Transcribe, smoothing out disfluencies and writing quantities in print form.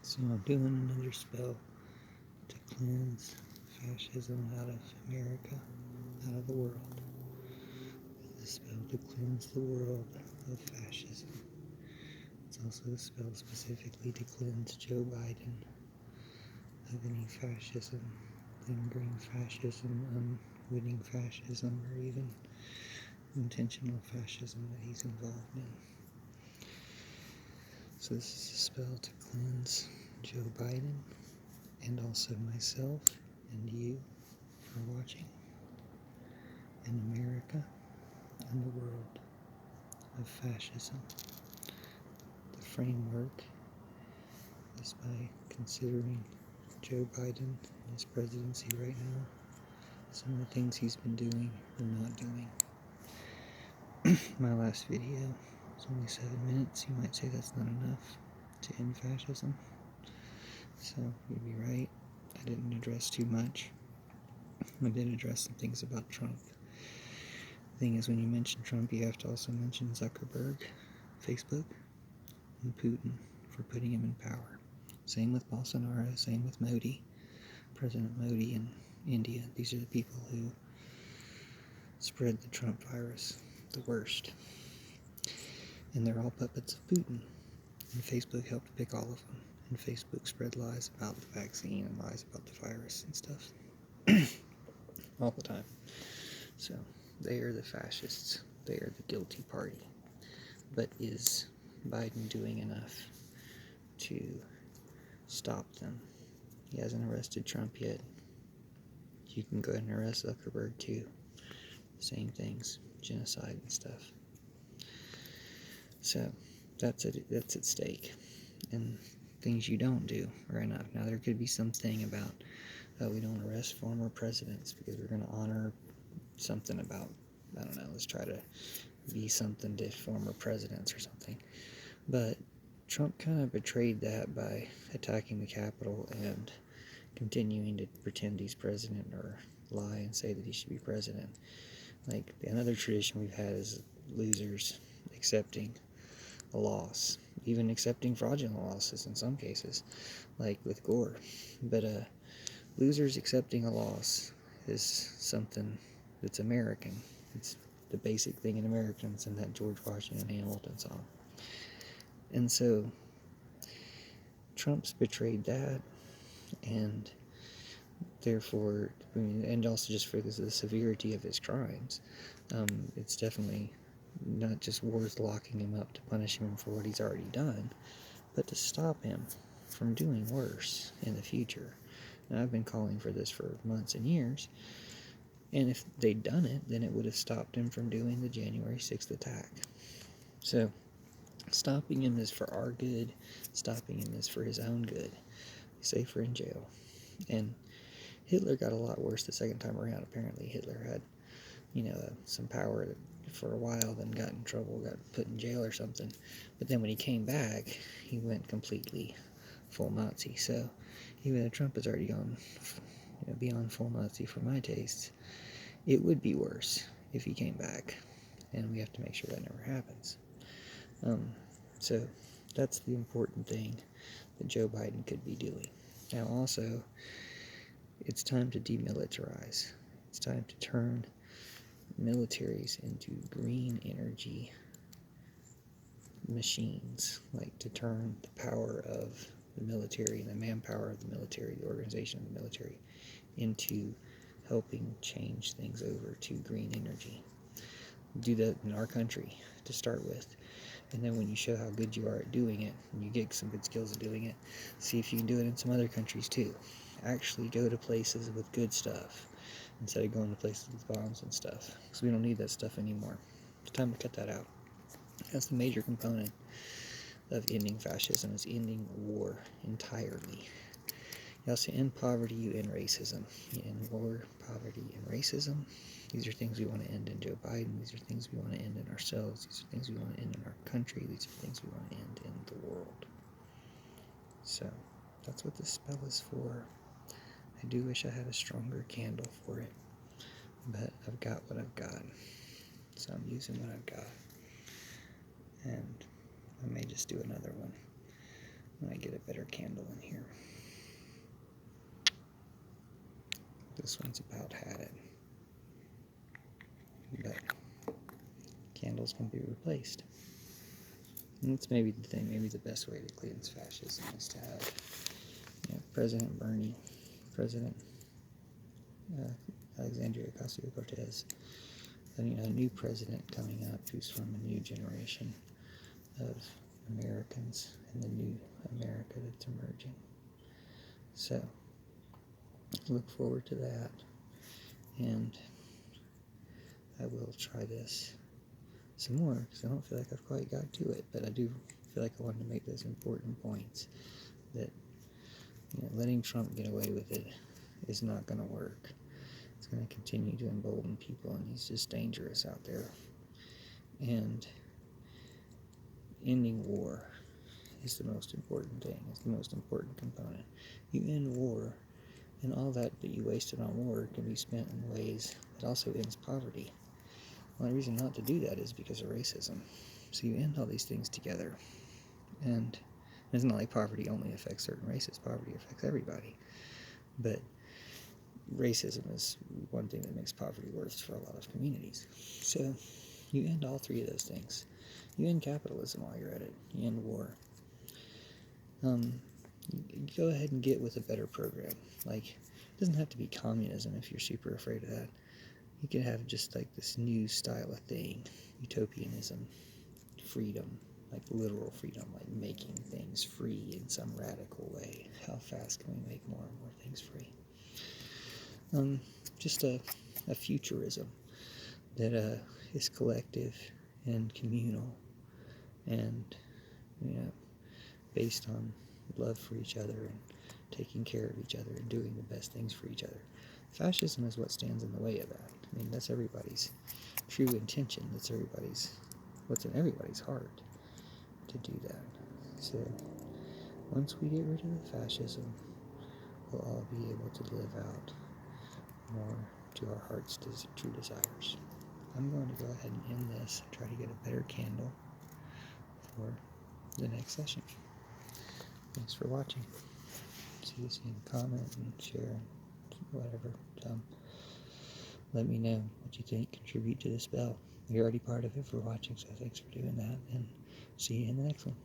So I'm doing another spell to cleanse fascism out of America, out of the world. It's a spell to cleanse the world of fascism. It's also a spell specifically to cleanse Joe Biden of any fascism, lingering fascism, unwitting fascism, or even intentional fascism that he's involved in. So this is a spell to cleanse Joe Biden and also myself and you for watching in America and the world of fascism. The framework is by considering Joe Biden and his presidency right now, some of the things he's been doing or not doing. My last video was only 7 minutes. You might say that's not enough to end fascism. So you'd be right. I didn't address too much. I did address some things about Trump. The thing is, when you mention Trump, you have to also mention Zuckerberg, Facebook, and Putin for putting him in power. Same with Bolsonaro, same with Modi, President Modi in India. These are the people who spread the Trump virus the worst. And they're all puppets of Putin. And Facebook helped pick all of them. And Facebook spread lies about the vaccine and lies about the virus and stuff. All the time. So, they are the fascists. They are the guilty party. But is Biden doing enough to stop them? He hasn't arrested Trump yet. You can go ahead and arrest Zuckerberg too. Same things, genocide and stuff. So that's at stake. And things you don't do are enough. Now there could be something about we don't arrest former presidents because we're going to honor something about, I don't know, let's try to be something to former presidents or something. But Trump kind of betrayed that by attacking the Capitol and continuing to pretend he's president or lie and say that he should be president. Like, another tradition we've had is losers accepting a loss, even accepting fraudulent losses in some cases, like with Gore. But losers accepting a loss is something that's American. It's the basic thing in Americans in that George Washington Hamilton song. And so Trump's betrayed that, and therefore, I mean, and also just for the severity of his crimes, it's definitely not just worth locking him up to punish him for what he's already done, but to stop him from doing worse in the future. Now, I've been calling for this for months and years, and if they'd done it, then it would have stopped him from doing the January 6th attack. So, stopping him is for our good, stopping him is for his own good. He's safer in jail. And Hitler got a lot worse the second time around. Apparently Hitler had, some power for a while, then got in trouble, got put in jail or something. But then when he came back, he went completely full Nazi. So even though Trump has already gone beyond full Nazi for my tastes, it would be worse if he came back. And we have to make sure that never happens. So that's the important thing that Joe Biden could be doing. Now also, it's time to demilitarize. It's time to turn militaries into green energy machines, like to turn the power of the military, the manpower of the military, the organization of the military, into helping change things over to green energy. Do that in our country to start with. And then when you show how good you are at doing it, and you get some good skills at doing it, see if you can do it in some other countries too. Actually go to places with good stuff instead of going to places with bombs and stuff, because we don't need that stuff anymore. It's time to cut that out. That's the major component of ending fascism, is ending war entirely. You also end poverty, you end racism. You end war, poverty, and racism. These are things we want to end in Joe Biden. These are things we want to end in ourselves. These are things we want to end in our country. These are things we want to end in the world. So, that's what this spell is for. I do wish I had a stronger candle for it, but I've got what I've got. So I'm using what I've got. And I may just do another one. I get a better candle in here. This one's about had it. But candles can be replaced. And that's maybe the thing, maybe the best way to cleanse fascism is to have President Bernie, President Alexandria Ocasio-Cortez, a new president coming up who's from a new generation of Americans and the new America that's emerging. So, look forward to that, and I will try this some more because I don't feel like I've quite got to it, but I do feel like I wanted to make those important points that letting Trump get away with it is not going to work. It's going to continue to embolden people, and he's just dangerous out there. And ending war is the most important thing. It's the most important component. You end war, and all that you wasted on war can be spent in ways that also ends poverty. The only reason not to do that is because of racism. So you end all these things together. And it's not like poverty only affects certain races. Poverty affects everybody. But racism is one thing that makes poverty worse for a lot of communities. So you end all three of those things. You end capitalism while you're at it. You end war. Go ahead and get with a better program. Like, it doesn't have to be communism if you're super afraid of that. You can have just like this new style of thing, utopianism, freedom, like literal freedom, like making things free in some radical way. How fast can we make more and more things free? Just a futurism that is collective and communal and, based on love for each other and taking care of each other and doing the best things for each other. Fascism is what stands in the way of that. I mean, that's everybody's true intention. That's what's in everybody's heart to do that. So, once we get rid of the fascism, we'll all be able to live out more to our heart's true desires. I'm going to go ahead and end this and try to get a better candle for the next session. Thanks for watching. See you soon. Comment and share, whatever. Let me know what you think. Contribute to this bell. You're already part of it for watching, so thanks for doing that, and see you in the next one.